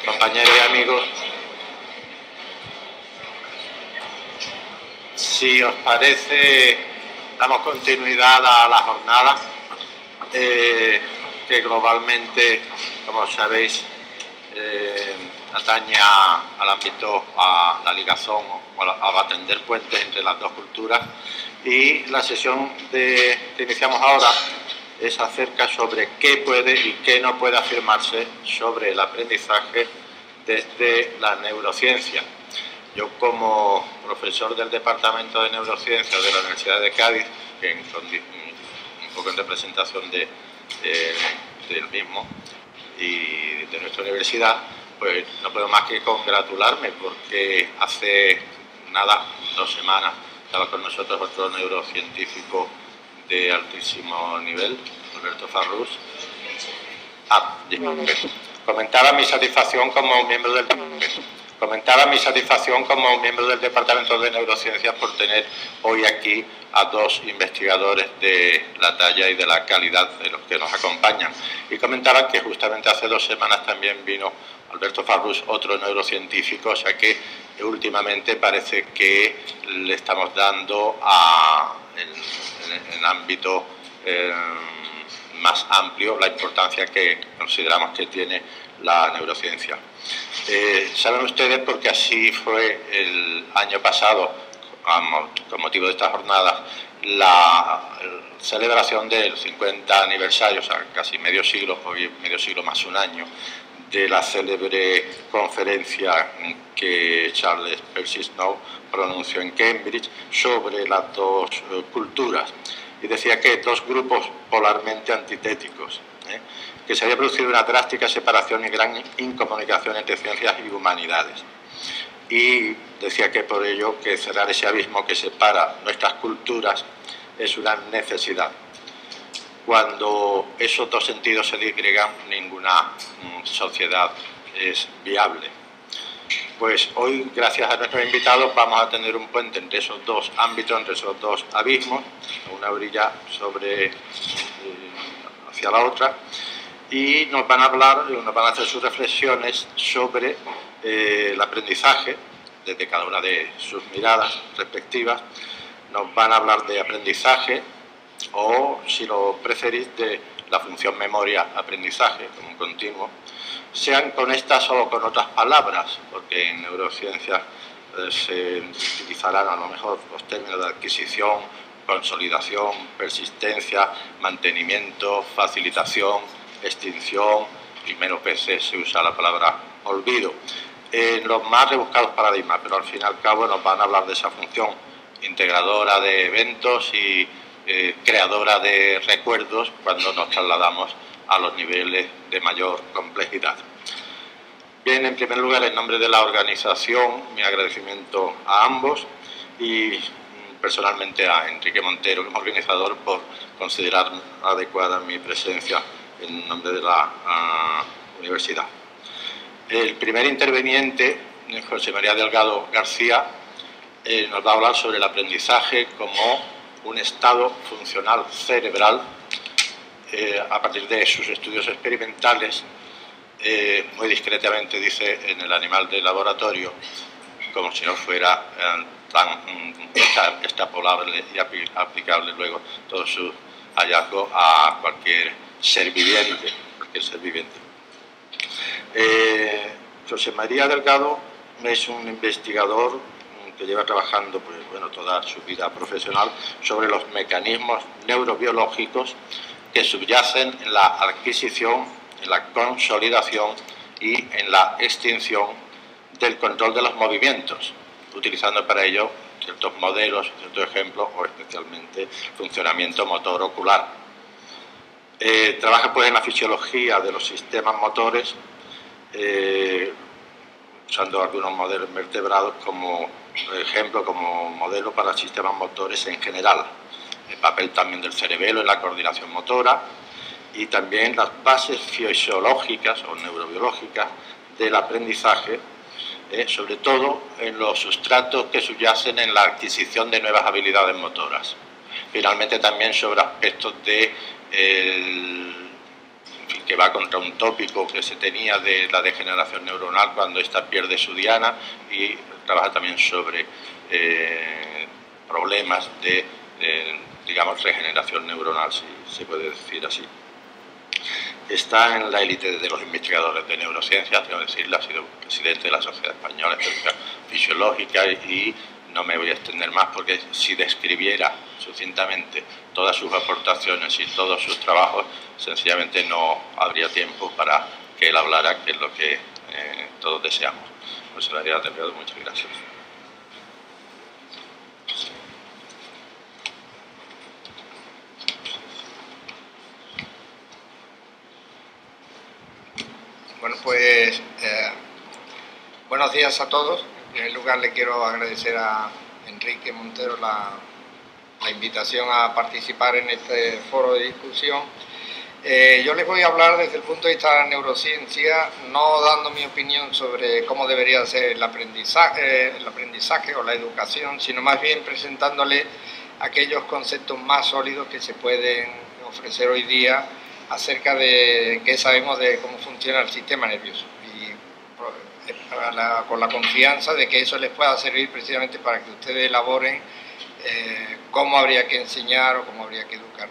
compañeros y amigos, si os parece, damos continuidad a la jornada que globalmente, como sabéis, atañe al ámbito, a la ligazón o a tender puentes entre las dos culturas, y la sesión que iniciamos ahora es acerca sobre qué puede y qué no puede afirmarse sobre el aprendizaje desde la neurociencia. Yo, como profesor del Departamento de Neurociencias de la Universidad de Cádiz, que un poco en representación del mismo y de nuestra universidad, pues no puedo más que congratularme porque hace nada, 2 semanas, estaba con nosotros otro neurocientífico de altísimo nivel, Alberto Farrús. Comentaba mi satisfacción como miembro del Departamento de Neurociencias por tener hoy aquí a 2 investigadores de la talla y de la calidad de los que nos acompañan. Y comentaba que justamente hace 2 semanas también vino Alberto Farrús, otro neurocientífico, o sea que últimamente parece que le estamos dando en el ámbito más amplio la importancia que consideramos que tiene la neurociencia. Saben ustedes, porque así fue el año pasado, con motivo de estas jornadas, la celebración del 50 aniversario, o sea, casi medio siglo, hoy medio siglo más un año, de la célebre conferencia que Charles Percy Snow pronunció en Cambridge sobre las 2 culturas. Y decía que 2 grupos polarmente antitéticos, que se había producido una drástica separación y gran incomunicación entre ciencias y humanidades. Y decía que por ello que cerrar ese abismo que separa nuestras culturas es una necesidad. Cuando esos 2 sentidos se disgregan, ninguna sociedad es viable. Pues hoy, gracias a nuestros invitados, vamos a tener un puente entre esos 2 ámbitos, entre esos 2 abismos, una orilla hacia la otra, y nos van a hacer sus reflexiones sobre el aprendizaje, desde cada una de sus miradas respectivas. Nos van a hablar de aprendizaje, o, si lo preferís, de la función memoria-aprendizaje como un continuo, sean con estas o con otras palabras, porque en neurociencias se utilizarán a lo mejor los términos de adquisición, consolidación, persistencia, mantenimiento, facilitación, extinción, y menos veces se usa la palabra olvido, en los más rebuscados paradigmas, pero al fin y al cabo nos van a hablar de esa función integradora de eventos y creadora de recuerdos cuando nos trasladamos a los niveles de mayor complejidad. Bien, en primer lugar, en nombre de la organización, mi agradecimiento a ambos y personalmente a Enrique Montero, como organizador, por considerar adecuada mi presencia en nombre de la universidad. El primer interveniente, José María Delgado García, nos va a hablar sobre el aprendizaje como un estado funcional cerebral a partir de sus estudios experimentales, muy discretamente dice, en el animal de laboratorio, como si no fuera tan extrapolable y aplicable luego todo su hallazgo a cualquier ser viviente. José María Delgado es un investigador que lleva trabajando toda su vida profesional sobre los mecanismos neurobiológicos que subyacen en la adquisición, en la consolidación y en la extinción del control de los movimientos, utilizando para ello ciertos modelos, ciertos ejemplos o especialmente funcionamiento motor ocular. Trabaja en la fisiología de los sistemas motores, usando algunos modelos vertebrados como ejemplo, como modelo para sistemas motores en general. El papel también del cerebelo en la coordinación motora y también las bases fisiológicas o neurobiológicas del aprendizaje, sobre todo en los sustratos que subyacen en la adquisición de nuevas habilidades motoras. Finalmente también sobre aspectos de que va contra un tópico que se tenía de la degeneración neuronal cuando ésta pierde su diana, y trabaja también sobre problemas de, digamos, regeneración neuronal, si se puede decir así. Está en la élite de los investigadores de neurociencias, tengo que decirlo, ha sido presidente de la Sociedad Española de Ciencias Fisiológicas, y no me voy a extender más porque si describiera sucintamente todas sus aportaciones y todos sus trabajos, sencillamente no habría tiempo para que él hablara, que es lo que todos deseamos. Pues se lo haría terminado. Muchas gracias. Bueno, pues buenos días a todos. En primer lugar, le quiero agradecer a Enrique Montero la invitación a participar en este foro de discusión. Yo les voy a hablar desde el punto de vista de la neurociencia, no dando mi opinión sobre cómo debería ser el aprendizaje o la educación, sino más bien presentándole aquellos conceptos más sólidos que se pueden ofrecer hoy día acerca de qué sabemos de cómo funciona el sistema nervioso, y con la confianza de que eso les pueda servir precisamente para que ustedes elaboren cómo habría que enseñar o cómo habría que educar.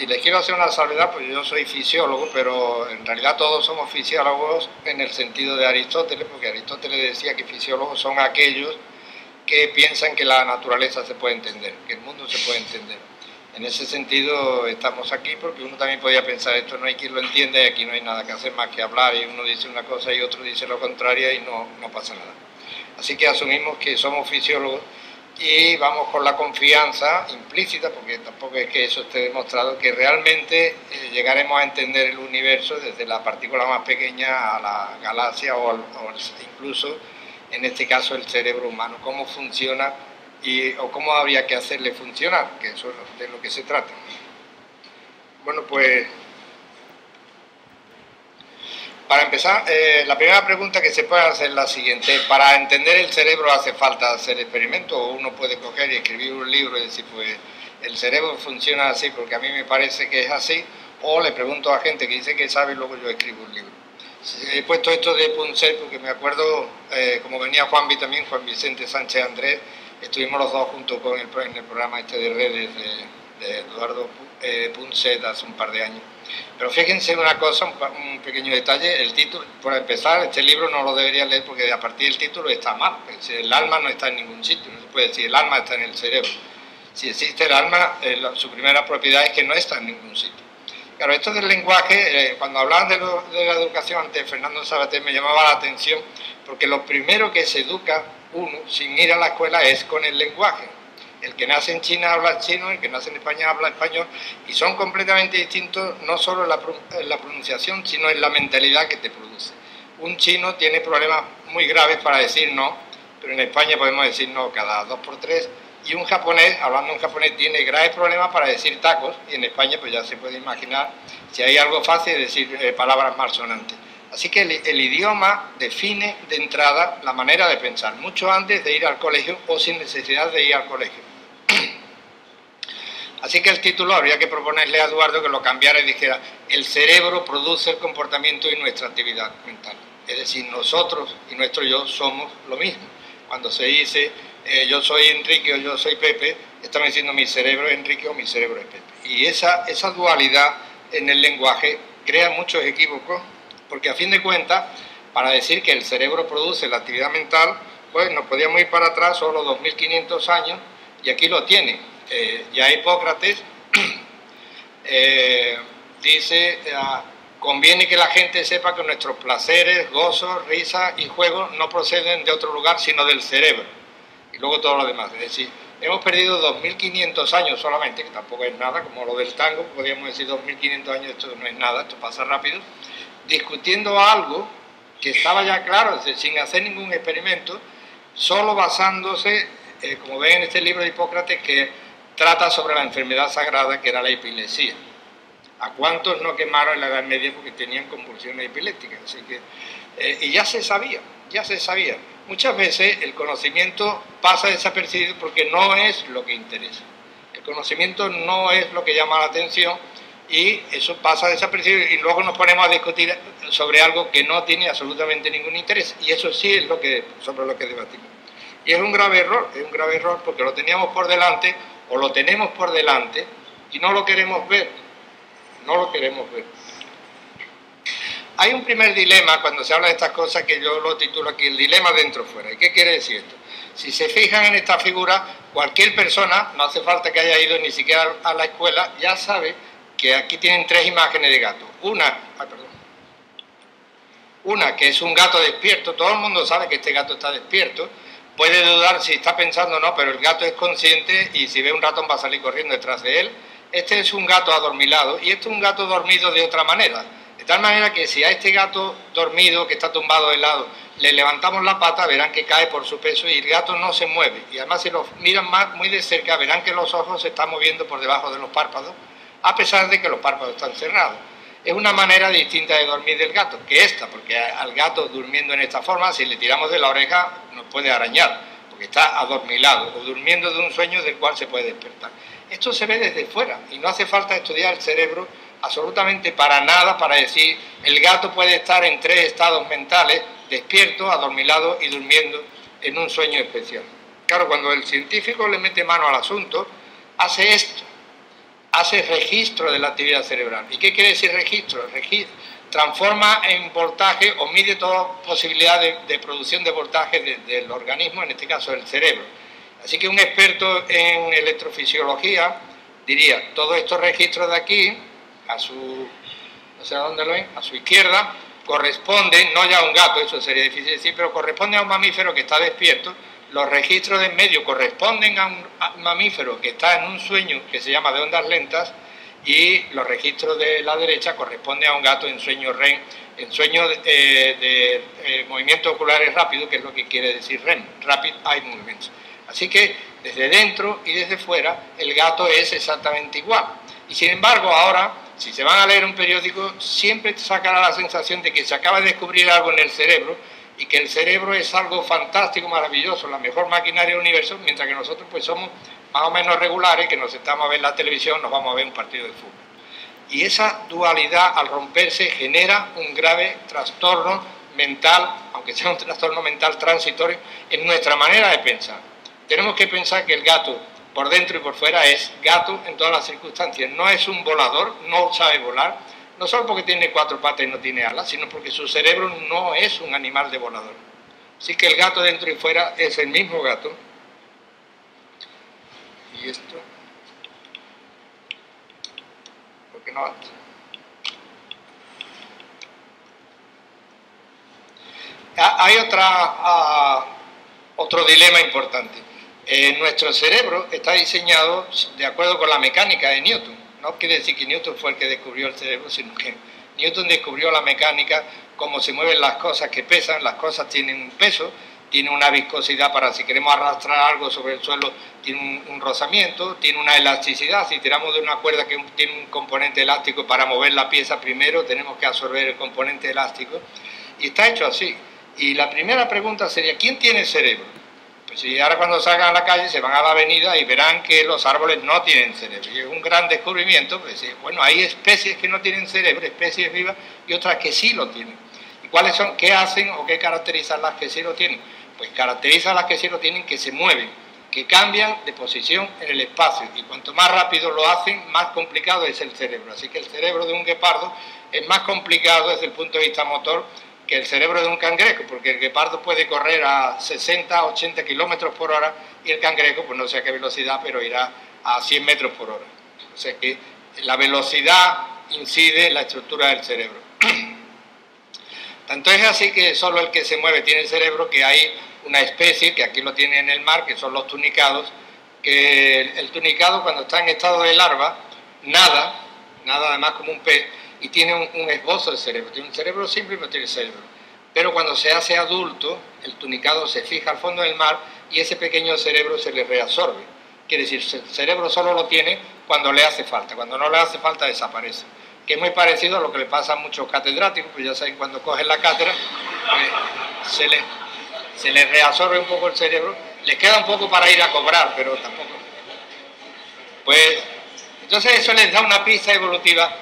Y les quiero hacer una salvedad, pues yo soy fisiólogo, pero en realidad todos somos fisiólogos en el sentido de Aristóteles, porque Aristóteles decía que fisiólogos son aquellos que piensan que la naturaleza se puede entender, que el mundo se puede entender. En ese sentido estamos aquí, porque uno también podía pensar, esto no hay quien lo entienda y aquí no hay nada que hacer más que hablar, y uno dice una cosa y otro dice lo contrario y no pasa nada. Así que asumimos que somos fisiólogos y vamos con la confianza implícita, porque tampoco es que eso esté demostrado, que realmente llegaremos a entender el universo desde la partícula más pequeña a la galaxia o incluso, en este caso, el cerebro humano, cómo funciona o cómo habría que hacerle funcionar, que eso es de lo que se trata. Bueno, pues para empezar, la primera pregunta que se puede hacer es la siguiente: ¿para entender el cerebro hace falta hacer experimentos, o uno puede coger y escribir un libro y decir, pues el cerebro funciona así porque a mí me parece que es así? O le pregunto a gente que dice que sabe y luego yo escribo un libro. He puesto esto de Punset porque me acuerdo, como venía Juan Vicente Sánchez Andrés, estuvimos los dos juntos en el programa este de redes de Eduardo Punset hace un par de años. Pero fíjense una cosa, un pequeño detalle: el título, por empezar, este libro no lo debería leer porque a partir del título está mal. El alma no está en ningún sitio, no se puede decir el alma está en el cerebro. Si existe el alma, su primera propiedad es que no está en ningún sitio. Claro, esto del lenguaje, cuando hablaban de la educación antes, Fernando Savater, me llamaba la atención, porque lo primero que se educa uno sin ir a la escuela es con el lenguaje. El que nace en China habla chino, el que nace en España habla español, y son completamente distintos, no solo en la pronunciación, sino en la mentalidad que te produce. Un chino tiene problemas muy graves para decir no, pero en España podemos decir no cada 2 por 3, y un japonés, hablando en japonés, tiene graves problemas para decir tacos, y en España pues ya se puede imaginar, si hay algo fácil, decir palabras malsonantes. Así que el idioma define de entrada la manera de pensar, mucho antes de ir al colegio o sin necesidad de ir al colegio. Así que el título habría que proponerle a Eduardo que lo cambiara y dijera: el cerebro produce el comportamiento y nuestra actividad mental. Es decir, nosotros y nuestro yo somos lo mismo. Cuando se dice yo soy Enrique o yo soy Pepe, estamos diciendo mi cerebro es Enrique o mi cerebro es Pepe. Y esa dualidad en el lenguaje crea muchos equívocos, porque a fin de cuentas, para decir que el cerebro produce la actividad mental, pues nos podíamos ir para atrás solo 2500 años, y aquí lo tiene. Ya Hipócrates dice: conviene que la gente sepa que nuestros placeres, gozos, risas y juegos no proceden de otro lugar sino del cerebro, y luego todo lo demás. Es decir, hemos perdido 2500 años solamente, que tampoco es nada, como lo del tango, podríamos decir 2500 años, esto no es nada, esto pasa rápido, discutiendo algo que estaba ya claro, es decir, sin hacer ningún experimento, solo basándose, como ven en este libro de Hipócrates, que trata sobre la enfermedad sagrada que era la epilepsia. ¿A cuántos no quemaron en la Edad Media porque tenían convulsiones epilépticas? Así que, y ya se sabía. Muchas veces el conocimiento pasa desapercibido porque no es lo que interesa. El conocimiento no es lo que llama la atención, y eso pasa desapercibido y luego nos ponemos a discutir sobre algo que no tiene absolutamente ningún interés, y eso sí es sobre lo que debatimos. Y es un grave error porque lo teníamos por delante o lo tenemos por delante y no lo queremos ver, Hay un primer dilema cuando se habla de estas cosas que yo lo titulo aquí, el dilema dentro-fuera. ¿Y qué quiere decir esto? Si se fijan en esta figura, cualquier persona, no hace falta que haya ido ni siquiera a la escuela, ya sabe que aquí tienen tres imágenes de gato. Una que es un gato despierto, todo el mundo sabe que este gato está despierto, puede dudar si está pensando o no, pero el gato es consciente y si ve un ratón va a salir corriendo detrás de él. Este es un gato adormilado y este es un gato dormido de otra manera. De tal manera que si a este gato dormido que está tumbado de lado le levantamos la pata, verán que cae por su peso y el gato no se mueve. Y además si lo miran muy de cerca, verán que los ojos se están moviendo por debajo de los párpados, a pesar de que los párpados están cerrados. Es una manera distinta de dormir del gato que esta, porque al gato durmiendo en esta forma, si le tiramos de la oreja, nos puede arañar, porque está adormilado o durmiendo de un sueño del cual se puede despertar. Esto se ve desde fuera y no hace falta estudiar el cerebro absolutamente para nada para decir el gato puede estar en tres estados mentales, despierto, adormilado y durmiendo en un sueño especial. Claro, cuando el científico le mete mano al asunto, hace esto. Hace registro de la actividad cerebral. ¿Y qué quiere decir registro? Transforma en voltaje o mide toda posibilidad de producción de voltaje del organismo, en este caso del cerebro. Así que un experto en electrofisiología diría, todos estos registros de aquí, no sé a dónde lo ven, a su izquierda, corresponden, no ya a un gato, eso sería difícil decir, pero corresponde a un mamífero que está despierto. Los registros de en medio corresponden a un mamífero que está en un sueño que se llama de ondas lentas y los registros de la derecha corresponden a un gato en sueño REM, en sueño de movimientos oculares rápidos, que es lo que quiere decir REM, Rapid Eye Movements. Así que desde dentro y desde fuera el gato es exactamente igual. Y sin embargo ahora, si se van a leer un periódico, siempre sacará la sensación de que se acaba de descubrir algo en el cerebro y que el cerebro es algo fantástico, maravilloso, la mejor maquinaria del universo, mientras que nosotros pues somos más o menos regulares, que nos sentamos a ver la televisión, nos vamos a ver un partido de fútbol. Y esa dualidad al romperse genera un grave trastorno mental, aunque sea un trastorno mental transitorio, en nuestra manera de pensar. Tenemos que pensar que el gato, por dentro y por fuera, es gato en todas las circunstancias, no es un volador, no sabe volar, no solo porque tiene cuatro patas y no tiene alas, sino porque su cerebro no es un animal de volador. Así que el gato dentro y fuera es el mismo gato. Y esto, ¿por qué no va? Hay otro dilema importante. Nuestro cerebro está diseñado de acuerdo con la mecánica de Newton. No quiere decir que Newton fue el que descubrió el cerebro, sino que Newton descubrió la mecánica, cómo se mueven las cosas que pesan. Las cosas tienen un peso, tienen una viscosidad para si queremos arrastrar algo sobre el suelo, tiene un rozamiento, tiene una elasticidad. Si tiramos de una cuerda que tiene un componente elástico, para mover la pieza primero tenemos que absorber el componente elástico. Y está hecho así. Y la primera pregunta sería, ¿quién tiene cerebro? Pues si ahora cuando salgan a la calle se van a la avenida y verán que los árboles no tienen cerebro. Y es un gran descubrimiento, pues bueno, hay especies que no tienen cerebro, especies vivas, y otras que sí lo tienen. ¿Y cuáles son? ¿Qué hacen o qué caracterizan las que sí lo tienen? Pues caracterizan las que sí lo tienen que se mueven, que cambian de posición en el espacio. Y cuanto más rápido lo hacen, más complicado es el cerebro. Así que el cerebro de un guepardo es más complicado desde el punto de vista motor que el cerebro de un cangrejo, porque el guepardo puede correr a 60, 80 kilómetros por hora y el cangrejo, pues no sé a qué velocidad, pero irá a 100 metros por hora. O sea que la velocidad incide en la estructura del cerebro. Tanto es así que solo el que se mueve tiene el cerebro, que hay una especie, que aquí lo tiene en el mar, que son los tunicados, que el tunicado cuando está en estado de larva, nada además como un pez, y tiene un esbozo del cerebro, tiene un cerebro simple pero tiene cerebro. Pero cuando se hace adulto, el tunicado se fija al fondo del mar y ese pequeño cerebro se le reabsorbe. Quiere decir, el cerebro solo lo tiene cuando le hace falta, cuando no le hace falta desaparece. Que es muy parecido a lo que le pasa a muchos catedráticos, pues ya saben, cuando cogen la cátedra, pues se les reabsorbe un poco el cerebro, les queda un poco para ir a cobrar, pero tampoco. Pues Entonces eso les da una pista evolutiva.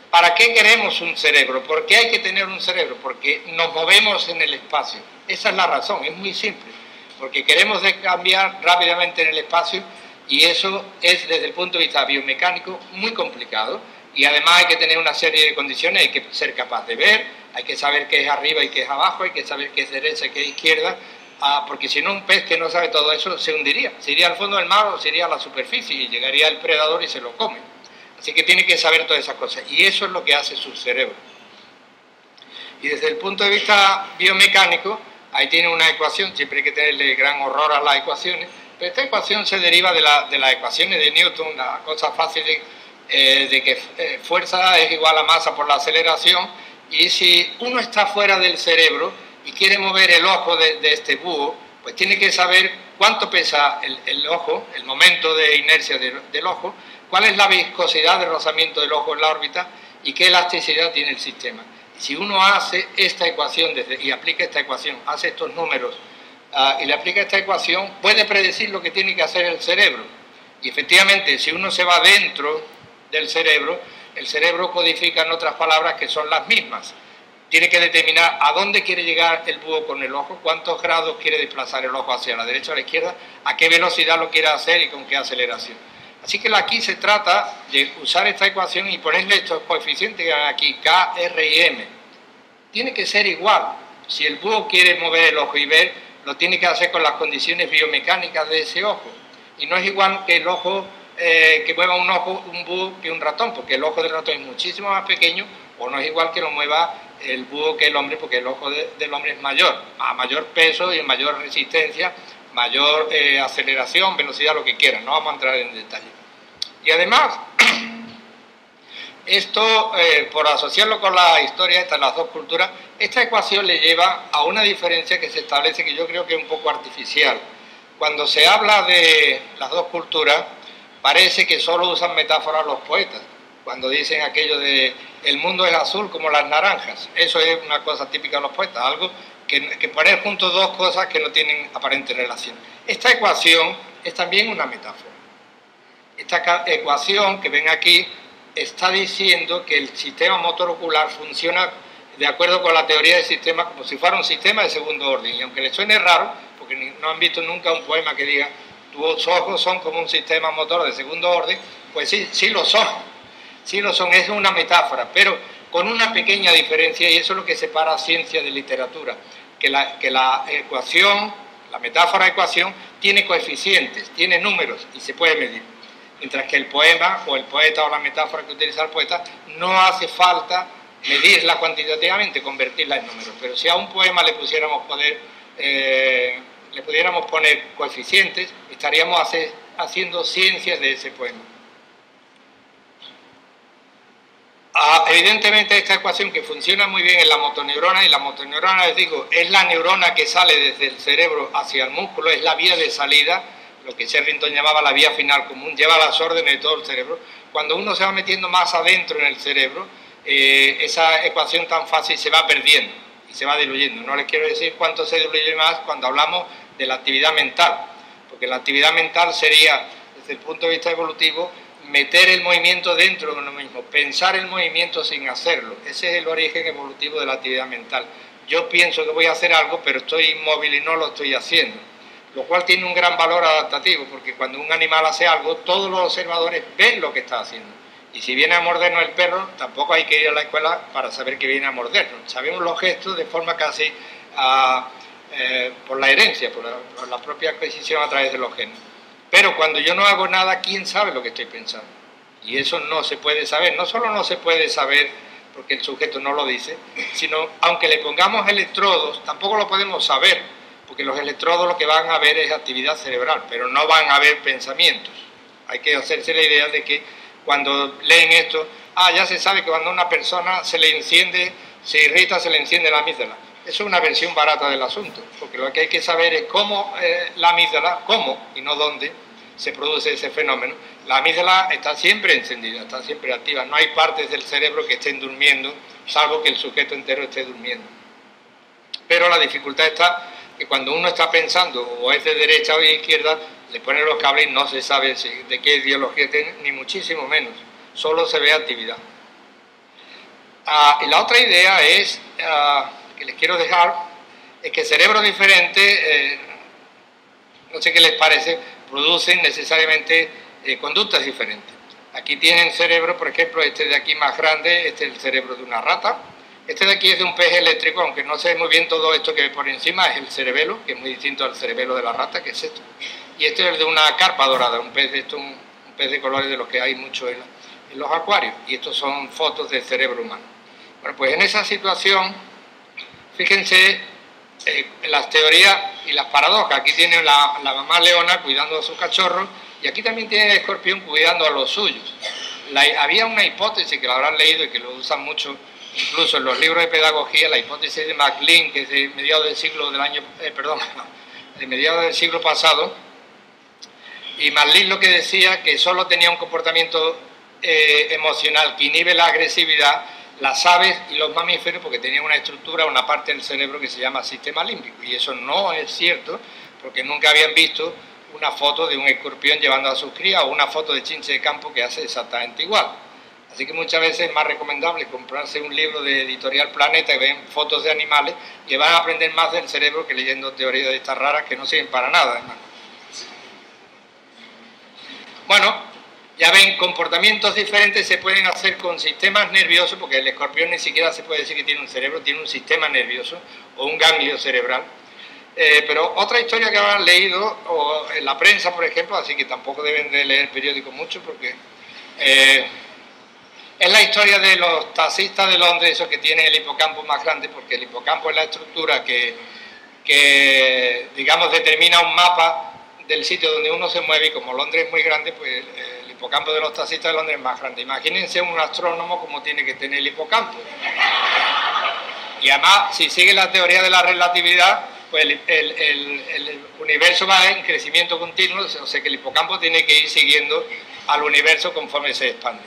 ¿Para qué queremos un cerebro? ¿Por qué hay que tener un cerebro? Porque nos movemos en el espacio. Esa es la razón, es muy simple. Porque queremos cambiar rápidamente en el espacio y eso es, desde el punto de vista biomecánico, muy complicado. Y además hay que tener una serie de condiciones, hay que ser capaz de ver, hay que saber qué es arriba y qué es abajo, hay que saber qué es derecha y qué es izquierda, porque si no un pez que no sabe todo eso se hundiría. Se iría al fondo del mar o se iría a la superficie y llegaría el predador y se lo come. Así que tiene que saber todas esas cosas y eso es lo que hace su cerebro. Y desde el punto de vista biomecánico, ahí tiene una ecuación, siempre hay que tenerle gran horror a las ecuaciones, pero esta ecuación se deriva de las ecuaciones de Newton, la cosa fácil de que fuerza es igual a masa por la aceleración, y si uno está fuera del cerebro y quiere mover el ojo de este búho, pues tiene que saber cuánto pesa el ojo, el momento de inercia del ojo, cuál es la viscosidad de rozamiento del ojo en la órbita y qué elasticidad tiene el sistema. Si uno hace esta ecuación y aplica esta ecuación, hace estos números y le aplica esta ecuación, puede predecir lo que tiene que hacer el cerebro. Y efectivamente, si uno se va dentro del cerebro, el cerebro codifica en otras palabras que son las mismas. Tiene que determinar a dónde quiere llegar el búho con el ojo, cuántos grados quiere desplazar el ojo hacia la derecha o a la izquierda, a qué velocidad lo quiere hacer y con qué aceleración. Así que aquí se trata de usar esta ecuación y ponerle estos coeficientes que van aquí, K, R y M. Tiene que ser igual. Si el búho quiere mover el ojo y ver, lo tiene que hacer con las condiciones biomecánicas de ese ojo. Y no es igual que el ojo, que mueva un búho que un ratón, porque el ojo del ratón es muchísimo más pequeño, o no es igual que lo mueva el búho que el hombre, porque el ojo del hombre es mayor, a mayor peso y mayor resistencia, mayor aceleración, velocidad, lo que quieran, no vamos a entrar en detalle. Y además, esto, por asociarlo con la historia de las dos culturas, esta ecuación le lleva a una diferencia que se establece que yo creo que es un poco artificial. Cuando se habla de las dos culturas, parece que solo usan metáforas los poetas, cuando dicen aquello de el mundo es azul como las naranjas. Eso es una cosa típica de los poetas, algo que poner juntos dos cosas que no tienen aparente relación. Esta ecuación es también una metáfora. Esta ecuación que ven aquí está diciendo que el sistema motor ocular funciona de acuerdo con la teoría del sistema como si fuera un sistema de segundo orden. Y aunque les suene raro, porque no han visto nunca un poema que diga tus ojos son como un sistema motor de segundo orden, pues sí lo son. Sí lo son, es una metáfora, pero con una pequeña diferencia, y eso es lo que separa ciencia de literatura, que la ecuación, la metáfora ecuación, tiene coeficientes, tiene números y se puede medir. Mientras que el poema, o el poeta, o la metáfora que utiliza el poeta, no hace falta medirla cuantitativamente, convertirla en números. Pero si a un poema le pudiéramos poner coeficientes, estaríamos haciendo ciencias de ese poema. Evidentemente esta ecuación que funciona muy bien en la motoneurona, y la motoneurona, les digo, es la neurona que sale desde el cerebro hacia el músculo, es la vía de salida, lo que Sherrington llamaba la vía final común, lleva las órdenes de todo el cerebro. Cuando uno se va metiendo más adentro en el cerebro, esa ecuación tan fácil se va perdiendo y se va diluyendo. No les quiero decir cuánto se diluye más cuando hablamos de la actividad mental, porque la actividad mental sería, desde el punto de vista evolutivo, meter el movimiento dentro de uno mismo, pensar el movimiento sin hacerlo. Ese es el origen evolutivo de la actividad mental. Yo pienso que voy a hacer algo, pero estoy inmóvil y no lo estoy haciendo, lo cual tiene un gran valor adaptativo, porque cuando un animal hace algo, todos los observadores ven lo que está haciendo. Y si viene a mordernos el perro, tampoco hay que ir a la escuela para saber que viene a mordernos. Sabemos los gestos de forma casi por la herencia, por la propia adquisición a través de los genes. Pero cuando yo no hago nada, ¿quién sabe lo que estoy pensando? Y eso no se puede saber. No solo no se puede saber porque el sujeto no lo dice, sino aunque le pongamos electrodos, tampoco lo podemos saber, porque los electrodos lo que van a ver es actividad cerebral, pero no van a ver pensamientos. Hay que hacerse la idea de que cuando leen esto, ya se sabe que cuando a una persona se le enciende, se irrita, se le enciende la amígdala. Eso es una versión barata del asunto, porque lo que hay que saber es cómo la amígdala, cómo y no dónde, se produce ese fenómeno. La amígdala está siempre encendida, está siempre activa. No hay partes del cerebro que estén durmiendo, salvo que el sujeto entero esté durmiendo. Pero la dificultad está que cuando uno está pensando, o es de derecha o de izquierda, le ponen los cables y no se sabe de qué ideología tienen, ni muchísimo menos, solo se ve actividad. Y la otra idea es, que les quiero dejar, es que cerebros diferentes, no sé qué les parece, producen necesariamente conductas diferentes. Aquí tienen cerebro, por ejemplo, este de aquí más grande, este es el cerebro de una rata. Este de aquí es de un pez eléctrico, aunque no se ve muy bien todo esto que ve por encima, es el cerebelo, que es muy distinto al cerebelo de la rata, que es esto. Y este es el de una carpa dorada, un pez de, un pez de colores de los que hay mucho en los acuarios. Y estos son fotos del cerebro humano. Bueno, pues en esa situación, fíjense en las teorías y las paradojas. Aquí tiene la mamá leona cuidando a sus cachorros y aquí también tiene el escorpión cuidando a los suyos. Había una hipótesis que la habrán leído y que lo usan mucho, incluso en los libros de pedagogía, la hipótesis de MacLean, que es de mediados del siglo de mediados del siglo pasado. Y MacLean lo que decía que solo tenía un comportamiento emocional que inhibe la agresividad las aves y los mamíferos, porque tenían una estructura, una parte del cerebro que se llama sistema límbico, y eso no es cierto, porque nunca habían visto una foto de un escorpión llevando a sus crías o una foto de chinche de campo que hace exactamente igual. Así que muchas veces es más recomendable comprarse un libro de Editorial Planeta y ven fotos de animales que van a aprender más del cerebro que leyendo teorías de estas raras que no sirven para nada, además. Bueno, ya ven, comportamientos diferentes se pueden hacer con sistemas nerviosos, porque el escorpión ni siquiera se puede decir que tiene un cerebro, tiene un sistema nervioso o un ganglio cerebral. Pero otra historia que habrán leído, o en la prensa, por ejemplo, así que tampoco deben de leer el periódico mucho, porque es la historia de los taxistas de Londres, esos que tienen el hipocampo más grande, porque el hipocampo es la estructura que digamos, determina un mapa del sitio donde uno se mueve, y como Londres es muy grande, pues el hipocampo de los taxistas de Londres es más grande. Imagínense un astrónomo como tiene que tener el hipocampo. Y además, si sigue la teoría de la relatividad, pues el universo va en crecimiento continuo, o sea que el hipocampo tiene que ir siguiendo al universo conforme se expande.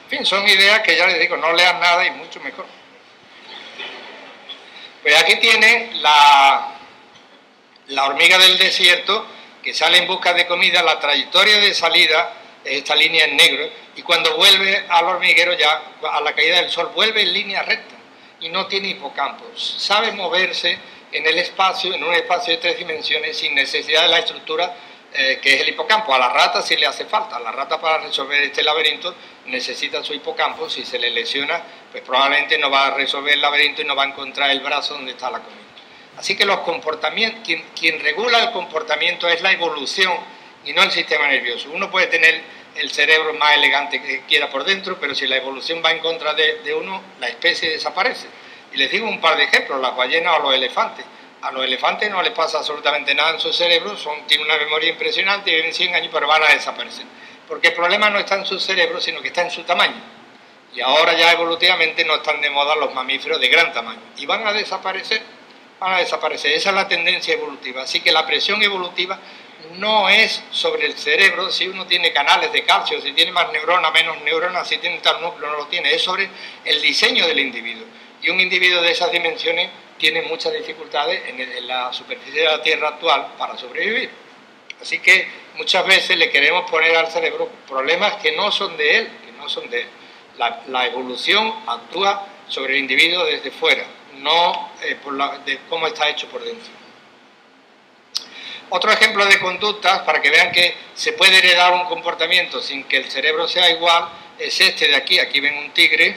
En fin, son ideas que ya les digo, no lean nada y mucho mejor. Pues aquí tiene la hormiga del desierto, que sale en busca de comida. La trayectoria de salida es esta línea en negro, y cuando vuelve al hormiguero, ya a la caída del sol, vuelve en línea recta y no tiene hipocampo. Sabe moverse en el espacio, en un espacio de 3 dimensiones, sin necesidad de la estructura que es el hipocampo. A la rata sí le hace falta. La rata, para resolver este laberinto, necesita su hipocampo. Si se le lesiona, pues probablemente no va a resolver el laberinto y no va a encontrar el brazo donde está la comida. Así que los comportamientos, quien regula el comportamiento es la evolución y no el sistema nervioso. Uno puede tener el cerebro más elegante que quiera por dentro, pero si la evolución va en contra de uno, la especie desaparece. Y les digo un par de ejemplos: las ballenas o los elefantes. A los elefantes no les pasa absolutamente nada en su cerebro, tienen una memoria impresionante, viven 100 años, pero van a desaparecer. Porque el problema no está en su cerebro, sino que está en su tamaño. Y ahora ya evolutivamente no están de moda los mamíferos de gran tamaño. Y van a desaparecer. Esa es la tendencia evolutiva. Así que la presión evolutiva no es sobre el cerebro, si uno tiene canales de calcio, si tiene más neuronas, menos neuronas, si tiene tal núcleo, no lo tiene. Es sobre el diseño del individuo. Y un individuo de esas dimensiones tiene muchas dificultades en la superficie de la Tierra actual para sobrevivir. Así que muchas veces le queremos poner al cerebro problemas que no son de él, La evolución actúa sobre el individuo desde fuera, no de cómo está hecho por dentro. Otro ejemplo de conductas, para que vean que se puede heredar un comportamiento sin que el cerebro sea igual, es este de aquí. Aquí ven un tigre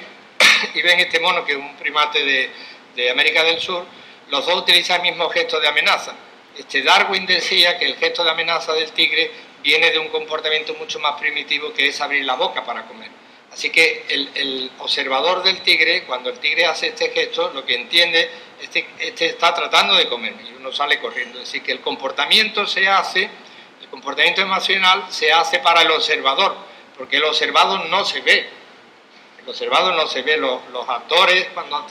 y ven este mono, que es un primate de América del Sur. Los dos utilizan el mismo gesto de amenaza. Darwin decía que el gesto de amenaza del tigre viene de un comportamiento mucho más primitivo, que es abrir la boca para comer. Así que el observador del tigre, cuando el tigre hace este gesto, lo que entiende es que está tratando de comer, y uno sale corriendo. Así que el comportamiento emocional se hace para el observador, porque el observado no se ve. El observado no se ve. Los actores, cuando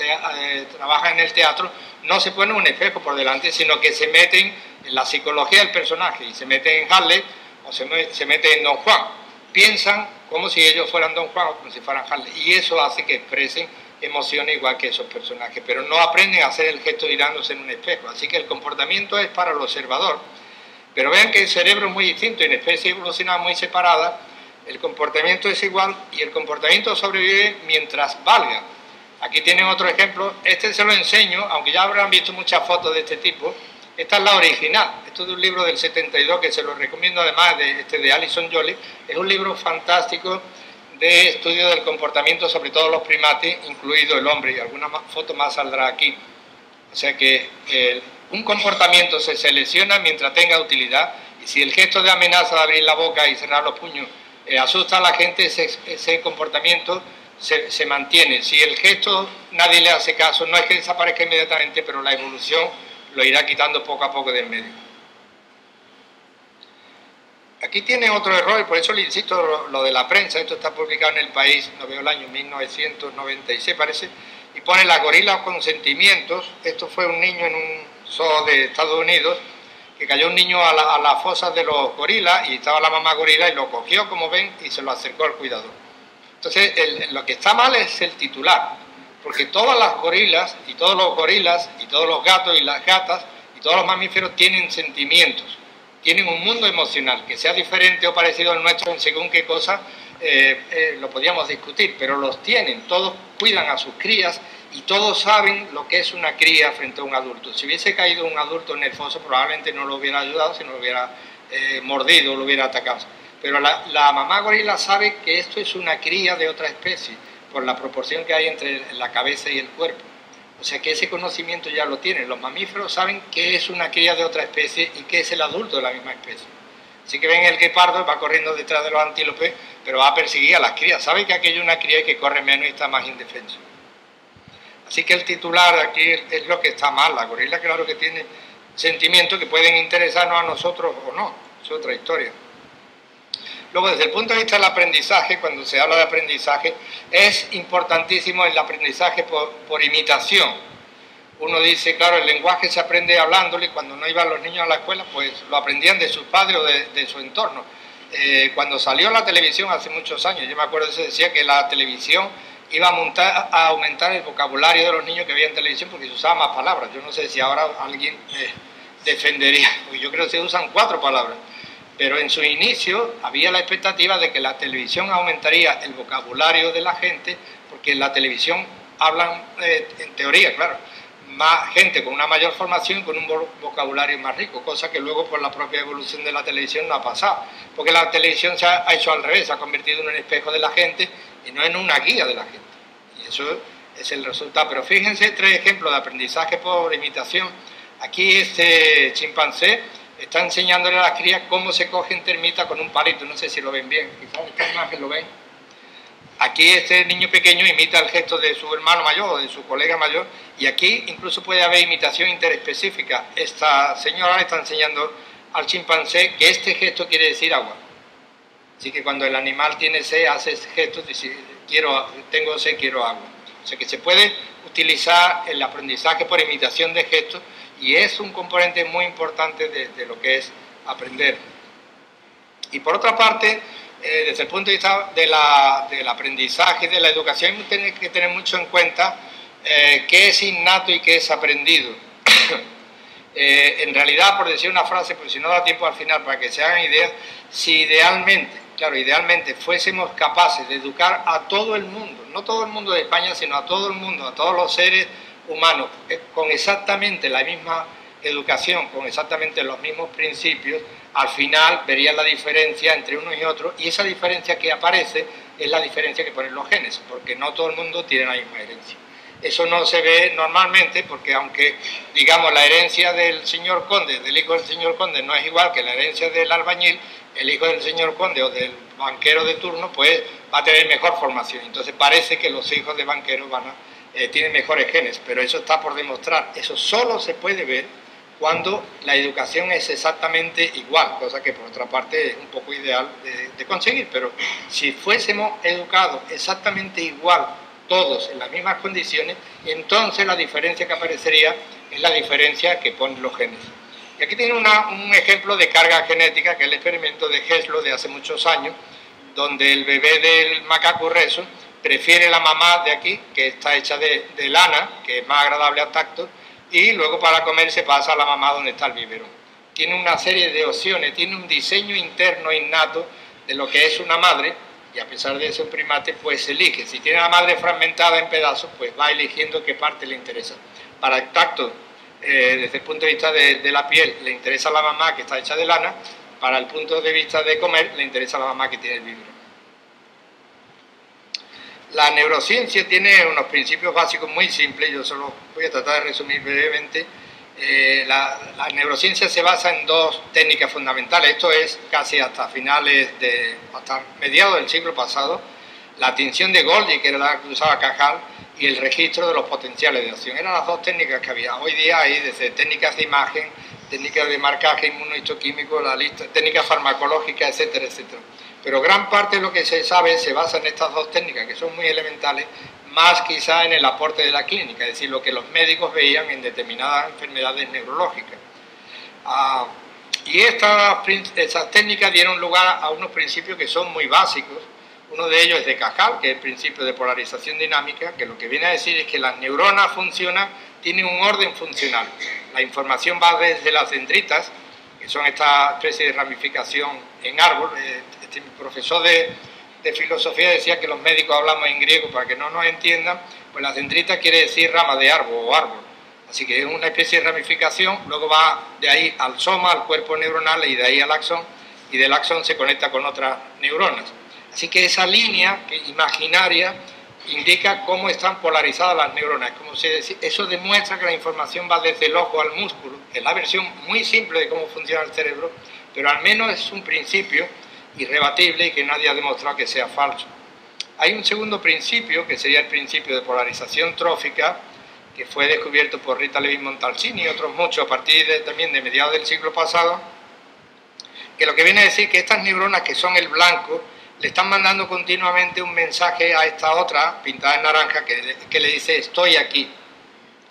trabajan en el teatro, no se ponen un espejo por delante, sino que se meten en la psicología del personaje, y se meten en Hamlet o se meten en Don Juan. Piensan como si ellos fueran Don Juan o como si fueran Hamlet, y eso hace que expresen emociones igual que esos personajes, pero no aprenden a hacer el gesto mirándose en un espejo. Así que el comportamiento es para el observador, Pero vean que el cerebro es muy distinto, en especies evolucionadas muy separadas, el comportamiento es igual y el comportamiento sobrevive mientras valga. Aquí tienen otro ejemplo, este se lo enseño, aunque ya habrán visto muchas fotos de este tipo. Esta es la original, esto es de un libro del 72 que se lo recomiendo, además de Alison Joly. Es un libro fantástico de estudio del comportamiento sobre todos los primates, incluido el hombre, y alguna foto más saldrá aquí. O sea que un comportamiento se selecciona mientras tenga utilidad, y si el gesto de amenaza de abrir la boca y cerrar los puños asusta a la gente, ese comportamiento se mantiene. Si el gesto nadie le hace caso, no es que desaparezca inmediatamente, pero la evolución lo irá quitando poco a poco del medio. Aquí tiene otro error, y por eso le insisto lo de la prensa. Esto está publicado en El País, no veo el año, 1996 parece, y pone la gorila con sentimientos. Esto fue un niño en un zoo de Estados Unidos, que cayó un niño a las fosas de los gorilas, y estaba la mamá gorila y lo cogió, como ven, y se lo acercó al cuidador. Entonces, lo que está mal es el titular, porque todas las gorilas, y todos los gorilas, y todos los gatos y las gatas, y todos los mamíferos tienen sentimientos, tienen un mundo emocional, que sea diferente o parecido al nuestro en según qué cosa, lo podríamos discutir, pero los tienen, todos cuidan a sus crías, y todos saben lo que es una cría frente a un adulto. Si hubiese caído un adulto en el foso, probablemente no lo hubiera ayudado, sino lo hubiera mordido o lo hubiera atacado. Pero la mamá gorila sabe que esto es una cría de otra especie, por la proporción que hay entre la cabeza y el cuerpo. O sea que ese conocimiento ya lo tienen. Los mamíferos saben qué es una cría de otra especie y qué es el adulto de la misma especie. Así que ven el guepardo, va corriendo detrás de los antílopes, pero va a perseguir a las crías. Sabe que aquello es una cría y que corre menos y está más indefenso. Así que el titular aquí es lo que está mal. La gorila, claro que tiene sentimientos que pueden interesarnos a nosotros o no. Es otra historia. Luego, desde el punto de vista del aprendizaje, cuando se habla de aprendizaje, es importantísimo el aprendizaje por imitación. Uno dice, claro, el lenguaje se aprende hablándolo, y cuando no iban los niños a la escuela, pues lo aprendían de sus padres o de su entorno. Cuando salió la televisión hace muchos años, yo me acuerdo que se decía que la televisión iba a aumentar el vocabulario de los niños que veían televisión porque se usaban más palabras. Yo no sé si ahora alguien defendería, porque yo creo que se usan 4 palabras. Pero en su inicio había la expectativa de que la televisión aumentaría el vocabulario de la gente, porque en la televisión hablan, en teoría, claro, más gente con una mayor formación y con un vocabulario más rico, cosa que luego por la propia evolución de la televisión no ha pasado, porque la televisión se ha hecho al revés, se ha convertido en un espejo de la gente y no en una guía de la gente. Y eso es el resultado. Pero fíjense 3 ejemplos de aprendizaje por imitación. Aquí este chimpancé está enseñándole a las crías cómo se cogen termitas con un palito. No sé si lo ven bien, quizás esta imagen lo ven. Aquí este niño pequeño imita el gesto de su hermano mayor o de su colega mayor, y aquí incluso puede haber imitación interespecífica. Esta señora le está enseñando al chimpancé que este gesto quiere decir agua. Así que cuando el animal tiene sed, hace gestos, dice, tengo sed, quiero agua. O sea que se puede utilizar el aprendizaje por imitación de gestos, y es un componente muy importante de lo que es aprender. Y por otra parte, desde el punto de vista del aprendizaje, de la educación, tiene que tener mucho en cuenta qué es innato y qué es aprendido. En realidad, por decir una frase, porque si no da tiempo al final para que se hagan ideas, si idealmente fuésemos capaces de educar a todo el mundo, no todo el mundo de España, sino a todo el mundo, a todos los seres humanos, con exactamente la misma educación, con exactamente los mismos principios, al final verían la diferencia entre unos y otros, y esa diferencia que aparece es la diferencia que ponen los genes, porque no todo el mundo tiene la misma herencia. Eso no se ve normalmente, porque aunque, digamos, la herencia del señor conde, del hijo del señor conde, no es igual que la herencia del albañil, el hijo del señor conde o del banquero de turno, pues va a tener mejor formación. Entonces parece que los hijos de banqueros tienen mejores genes, pero eso está por demostrar. Eso solo se puede ver cuando la educación es exactamente igual, cosa que por otra parte es un poco ideal de conseguir, pero si fuésemos educados exactamente igual, todos en las mismas condiciones, entonces la diferencia que aparecería es la diferencia que ponen los genes. Y aquí tiene un ejemplo de carga genética, que es el experimento de Heslo de hace muchos años, donde el bebé del macaco reso prefiere la mamá de aquí, que está hecha de lana, que es más agradable al tacto, y luego para comer se pasa a la mamá donde está el biberón. tiene una serie de opciones, tiene un diseño interno innato de lo que es una madre, y a pesar de eso un primate pues elige. Si tiene la madre fragmentada en pedazos, pues va eligiendo qué parte le interesa. Para el tacto, desde el punto de vista de la piel, le interesa la mamá que está hecha de lana. Para el punto de vista de comer, le interesa la mamá que tiene el biberón. La neurociencia tiene unos principios básicos muy simples, yo solo voy a tratar de resumir brevemente. La neurociencia se basa en dos técnicas fundamentales, esto es casi hasta hasta mediados del siglo pasado, la tinción de Golgi, que era la que usaba Cajal, y el registro de los potenciales de acción. Eran las dos técnicas que había. Hoy día hay desde técnicas de imagen, técnicas de marcaje inmunohistoquímico, la lista, técnicas farmacológicas, etcétera, etcétera. Pero gran parte de lo que se sabe se basa en estas dos técnicas, que son muy elementales, más quizá en el aporte de la clínica, es decir, lo que los médicos veían en determinadas enfermedades neurológicas. Y esas técnicas dieron lugar a unos principios que son muy básicos. Uno de ellos es de Cajal, que es el principio de polarización dinámica, que lo que viene a decir es que las neuronas tienen un orden funcional. La información va desde las dendritas, que son esta especie de ramificación en árbol. Mi profesor de filosofía decía que los médicos hablamos en griego para que no nos entiendan, pues la dendrita quiere decir rama de árbol o árbol. Así que es una especie de ramificación, luego va de ahí al soma, al cuerpo neuronal, y de ahí al axón, y del axón se conecta con otras neuronas. Así que esa línea imaginaria indica cómo están polarizadas las neuronas. Eso demuestra que la información va desde el ojo al músculo. Es la versión muy simple de cómo funciona el cerebro, pero al menos es un principio irrebatible y que nadie ha demostrado que sea falso. Hay un segundo principio, que sería el principio de polarización trófica, que fue descubierto por Rita Levi-Montalcini y otros muchos a partir también de mediados del siglo pasado, que lo que viene a decir que estas neuronas, que son el blanco, le están mandando continuamente un mensaje a esta otra, pintada en naranja, que le dice estoy aquí.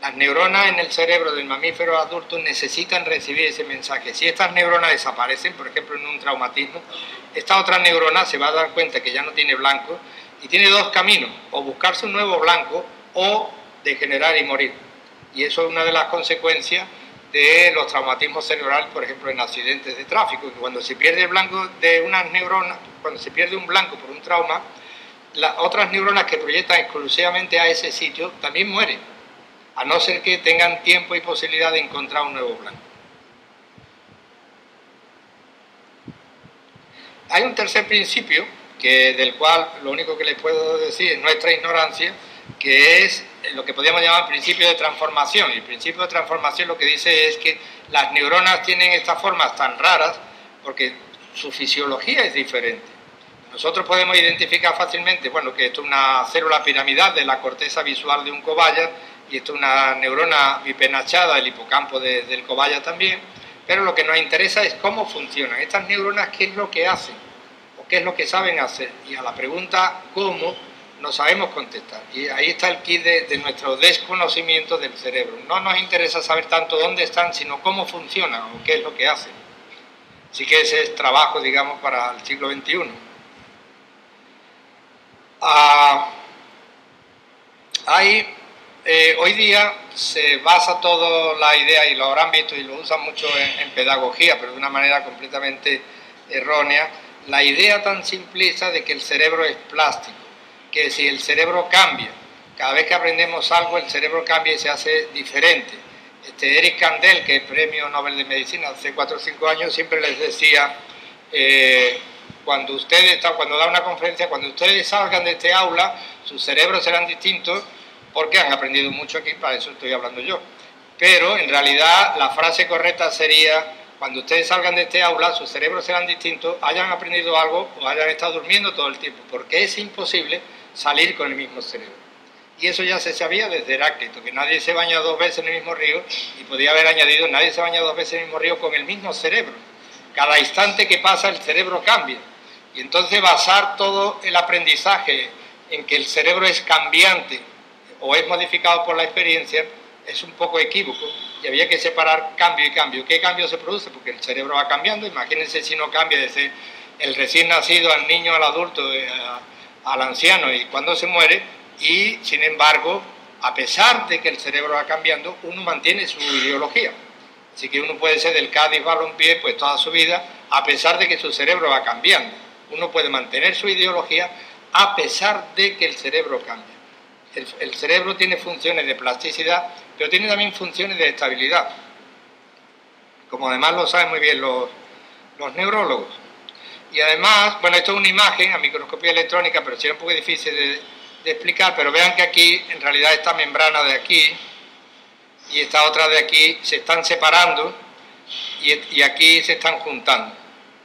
Las neuronas en el cerebro del mamífero adulto necesitan recibir ese mensaje. Si estas neuronas desaparecen, por ejemplo en un traumatismo, esta otra neurona se va a dar cuenta que ya no tiene blanco y tiene dos caminos, o buscarse un nuevo blanco o degenerar y morir. Y eso es una de las consecuencias de los traumatismos cerebrales, por ejemplo en accidentes de tráfico, que cuando se pierde el blanco de unas neuronas, cuando se pierde un blanco por un trauma, las otras neuronas que proyectan exclusivamente a ese sitio también mueren, a no ser que tengan tiempo y posibilidad de encontrar un nuevo blanco. Hay un tercer principio, del cual lo único que les puedo decir es nuestra ignorancia, que es lo que podríamos llamar principio de transformación. Y el principio de transformación lo que dice es que las neuronas tienen estas formas tan raras porque su fisiología es diferente. Nosotros podemos identificar fácilmente, bueno, que esto es una célula piramidal de la corteza visual de un cobaya, y esto es una neurona bipenachada del hipocampo del cobaya también, pero lo que nos interesa es cómo funcionan estas neuronas, qué es lo que hacen o qué es lo que saben hacer, y a la pregunta ¿cómo? No sabemos contestar, y ahí está el kit de nuestro desconocimiento del cerebro. No nos interesa saber tanto dónde están, sino cómo funcionan o qué es lo que hacen. Así que ese es trabajo, digamos, para el siglo XXI. Hoy día se basa toda la idea, y lo habrán visto y lo usan mucho en pedagogía, pero de una manera completamente errónea, la idea tan simplista de que el cerebro es plástico, que si el cerebro cambia, cada vez que aprendemos algo el cerebro cambia y se hace diferente. Eric Kandel, que es premio Nobel de Medicina hace 4 o 5 años, siempre les decía, cuando da una conferencia, cuando ustedes salgan de este aula, sus cerebros serán distintos, porque han aprendido mucho aquí, para eso estoy hablando yo. Pero en realidad la frase correcta sería, cuando ustedes salgan de este aula, sus cerebros serán distintos, hayan aprendido algo o hayan estado durmiendo todo el tiempo, porque es imposible salir con el mismo cerebro. Y eso ya se sabía desde Heráclito, que nadie se baña 2 veces en el mismo río, y podía haber añadido, nadie se baña 2 veces en el mismo río con el mismo cerebro. Cada instante que pasa el cerebro cambia. Y entonces basar todo el aprendizaje en que el cerebro es cambiante o es modificado por la experiencia es un poco equívoco, y había que separar cambio y cambio. ¿Qué cambio se produce? Porque el cerebro va cambiando. Imagínense si no cambia desde el recién nacido al niño, al adulto, al anciano, y cuando se muere. Y sin embargo, a pesar de que el cerebro va cambiando, uno mantiene su ideología. Así que uno puede ser del Cádiz Balompié pues toda su vida, a pesar de que su cerebro va cambiando. Uno puede mantener su ideología a pesar de que el cerebro cambia. El cerebro tiene funciones de plasticidad, pero tiene también funciones de estabilidad, como además lo saben muy bien los neurólogos. Y además, bueno, esto es una imagen a microscopía electrónica, pero sí es un poco difícil de explicar, pero vean que aquí, en realidad, esta membrana de aquí y esta otra de aquí se están separando y aquí se están juntando.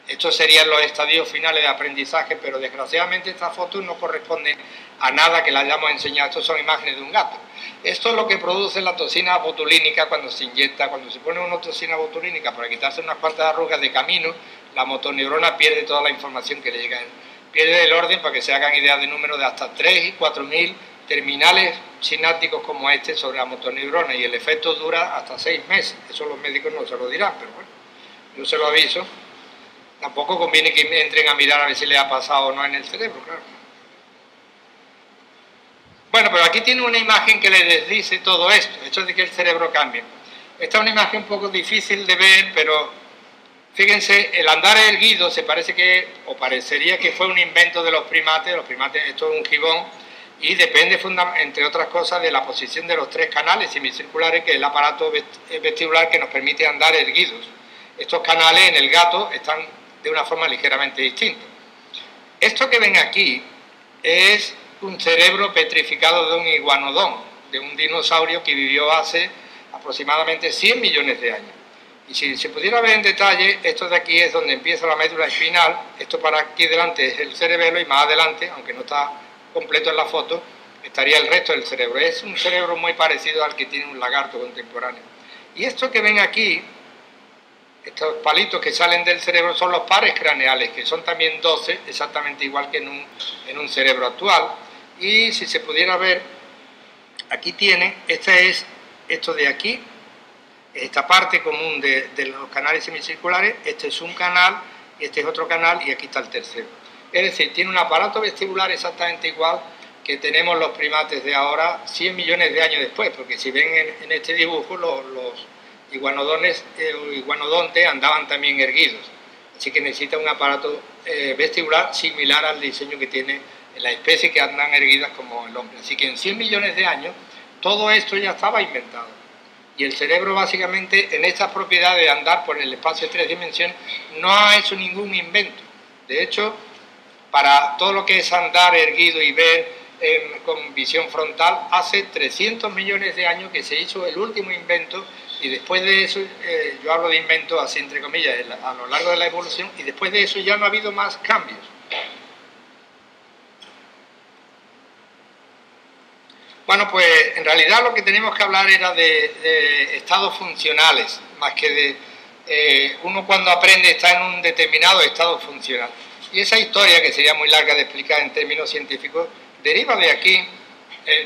Estos serían los estadios finales de aprendizaje, pero desgraciadamente estas fotos no corresponden a nada que le hayamos enseñado. Estas son imágenes de un gato. Esto es lo que produce la toxina botulínica cuando se inyecta, cuando se pone una toxina botulínica para quitarse unas cuantas arrugas de camino, la motoneurona pierde toda la información que le llega a él. Pierde el orden, para que se hagan ideas de números, de hasta 3 y 4.000 terminales sinápticos como este sobre la motoneurona, y el efecto dura hasta 6 meses. Eso los médicos no se lo dirán, pero bueno, yo se lo aviso. Tampoco conviene que entren a mirar a ver si le ha pasado o no en el cerebro, claro. Bueno, pero aquí tiene una imagen que le desdice todo esto, esto de que el cerebro cambia. Esta es una imagen un poco difícil de ver, pero fíjense, el andar erguido se parece que, o parecería que fue un invento de los primates. Los primates, esto es un gibón, y depende, entre otras cosas, de la posición de los 3 canales semicirculares, que es el aparato vestibular que nos permite andar erguidos. Estos canales en el gato están de una forma ligeramente distinta. Esto que ven aquí es un cerebro petrificado de un iguanodón, de un dinosaurio que vivió hace aproximadamente 100 millones de años. Y si se pudiera ver en detalle, esto de aquí es donde empieza la médula espinal, esto para aquí delante es el cerebelo, y más adelante, aunque no está completo en la foto, estaría el resto del cerebro. Es un cerebro muy parecido al que tiene un lagarto contemporáneo. Y esto que ven aquí, estos palitos que salen del cerebro, son los pares craneales, que son también 12, exactamente igual que en un cerebro actual. Y si se pudiera ver, aquí tiene, esto de aquí, esta parte común de los canales semicirculares. Este es un canal, y este es otro canal, y aquí está el tercero. Es decir, tiene un aparato vestibular exactamente igual que tenemos los primates de ahora, 100 millones de años después, porque si ven en este dibujo, los iguanodontes andaban también erguidos, así que necesita un aparato vestibular similar al diseño que tiene la especie que andan erguidas como el hombre. Así que en 100 millones de años todo esto ya estaba inventado, y el cerebro básicamente en estas propiedades de andar por el espacio de 3 dimensiones no ha hecho ningún invento. De hecho, para todo lo que es andar erguido y ver con visión frontal, hace 300 millones de años que se hizo el último invento. Y después de eso, yo hablo de invento así entre comillas, a lo largo de la evolución, y después de eso ya no ha habido más cambios. Bueno, pues en realidad lo que tenemos que hablar era de estados funcionales, más que de uno cuando aprende está en un determinado estado funcional. Y esa historia, que sería muy larga de explicar en términos científicos, deriva de aquí.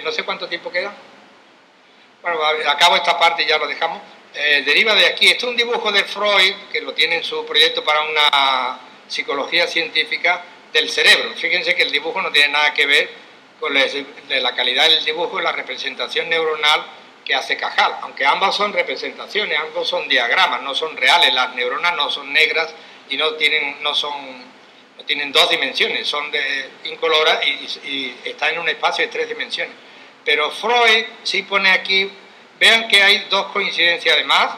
No sé cuánto tiempo queda. Bueno, acabo esta parte y ya lo dejamos. Deriva de aquí. Este es un dibujo de Freud, que lo tiene en su proyecto para una psicología científica del cerebro. Fíjense que el dibujo no tiene nada que ver con la calidad del dibujo y la representación neuronal que hace Cajal, aunque ambas son representaciones, ambos son diagramas, no son reales. Las neuronas no son negras y no tienen 2 dimensiones, son incoloras y están en un espacio de 3 dimensiones. Pero Freud sí pone aquí, vean que hay 2 coincidencias además,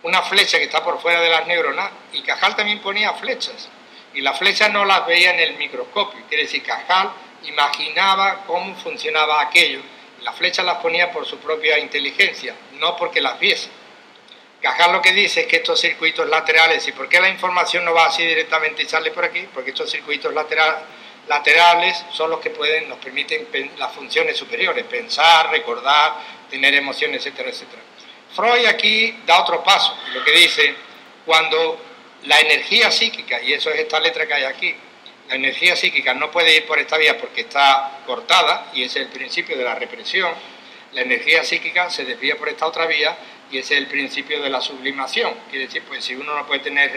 una flecha que está por fuera de las neuronas, y Cajal también ponía flechas, y las flechas no las veía en el microscopio. Quiere decir, Cajal imaginaba cómo funcionaba aquello, y las flechas las ponía por su propia inteligencia, no porque las viese. Cajal lo que dice es que estos circuitos laterales, ¿y por qué la información no va así directamente y sale por aquí? Porque estos circuitos laterales son los que nos permiten las funciones superiores, pensar, recordar, tener emociones, etcétera, etcétera. Freud aquí da otro paso, lo que dice, cuando la energía psíquica, y eso es esta letra que hay aquí, la energía psíquica no puede ir por esta vía porque está cortada, y ese es el principio de la represión, la energía psíquica se desvía por esta otra vía, y ese es el principio de la sublimación. Quiere decir, pues si uno no puede tener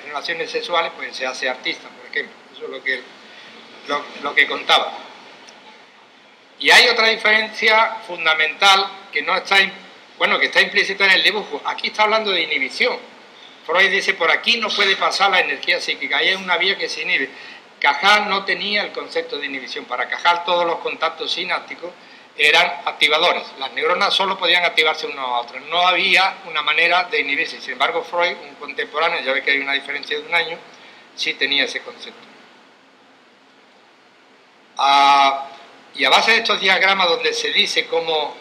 relaciones sexuales, pues se hace artista, por ejemplo. Eso es lo que contaba. Y hay otra diferencia fundamental que no está Bueno, que está implícito en el dibujo. Aquí está hablando de inhibición. Freud dice, por aquí no puede pasar la energía psíquica, ahí hay una vía que se inhibe. Cajal no tenía el concepto de inhibición. Para Cajal todos los contactos sinápticos eran activadores. Las neuronas solo podían activarse unas a otras. No había una manera de inhibirse. Sin embargo, Freud, un contemporáneo, ya ve que hay una diferencia de un año, sí tenía ese concepto. Y a base de estos diagramas donde se dice cómo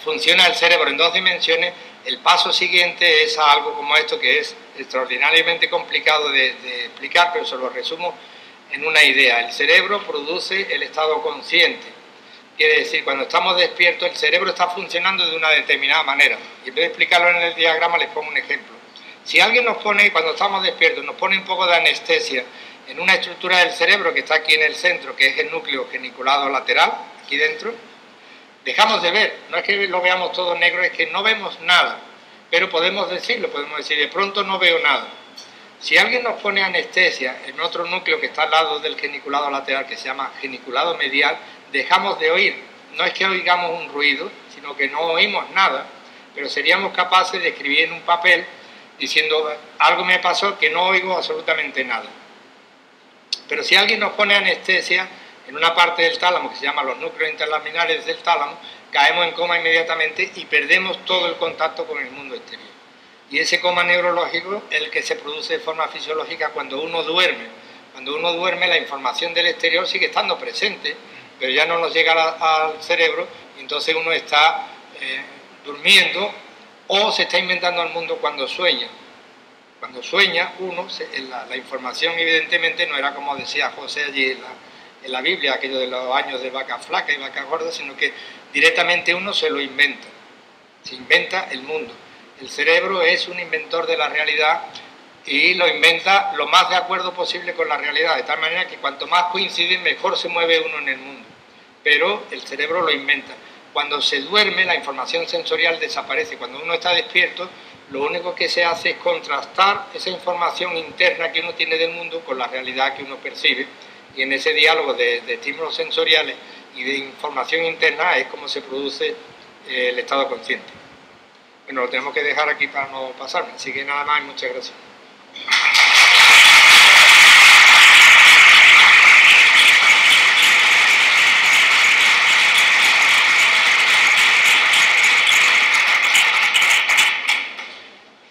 funciona el cerebro en 2 dimensiones, el paso siguiente es algo como esto, que es extraordinariamente complicado de explicar, pero se lo resumo en una idea. El cerebro produce el estado consciente. Quiere decir, cuando estamos despiertos, el cerebro está funcionando de una determinada manera. Y en vez de explicarlo en el diagrama, les pongo un ejemplo. Si alguien nos pone, cuando estamos despiertos, nos pone un poco de anestesia en una estructura del cerebro que está aquí en el centro, que es el núcleo geniculado lateral, aquí dentro, dejamos de ver. No es que lo veamos todo negro, es que no vemos nada. Pero podemos decirlo, podemos decir, de pronto no veo nada. Si alguien nos pone anestesia en otro núcleo que está al lado del geniculado lateral, que se llama geniculado medial, dejamos de oír. No es que oigamos un ruido, sino que no oímos nada, pero seríamos capaces de escribir en un papel diciendo, algo me pasó que no oigo absolutamente nada. Pero si alguien nos pone anestesia en una parte del tálamo, que se llama los núcleos interlaminares del tálamo, caemos en coma inmediatamente y perdemos todo el contacto con el mundo exterior. Y ese coma neurológico es el que se produce de forma fisiológica cuando uno duerme. Cuando uno duerme, la información del exterior sigue estando presente, pero ya no nos llega al cerebro, y entonces uno está durmiendo o se está inventando el mundo cuando sueña. Cuando sueña uno, la información evidentemente no era como decía José allí en la Biblia, aquello de los años de vaca flaca y vaca gorda, sino que directamente uno se lo inventa. Se inventa el mundo. El cerebro es un inventor de la realidad y lo inventa lo más de acuerdo posible con la realidad, de tal manera que cuanto más coincide, mejor se mueve uno en el mundo. Pero el cerebro lo inventa. Cuando se duerme, la información sensorial desaparece. Cuando uno está despierto, lo único que se hace es contrastar esa información interna que uno tiene del mundo con la realidad que uno percibe. Y en ese diálogo de estímulos sensoriales y de información interna es como se produce el estado consciente. Bueno, lo tenemos que dejar aquí para no pasarme. Así que nada más y muchas gracias.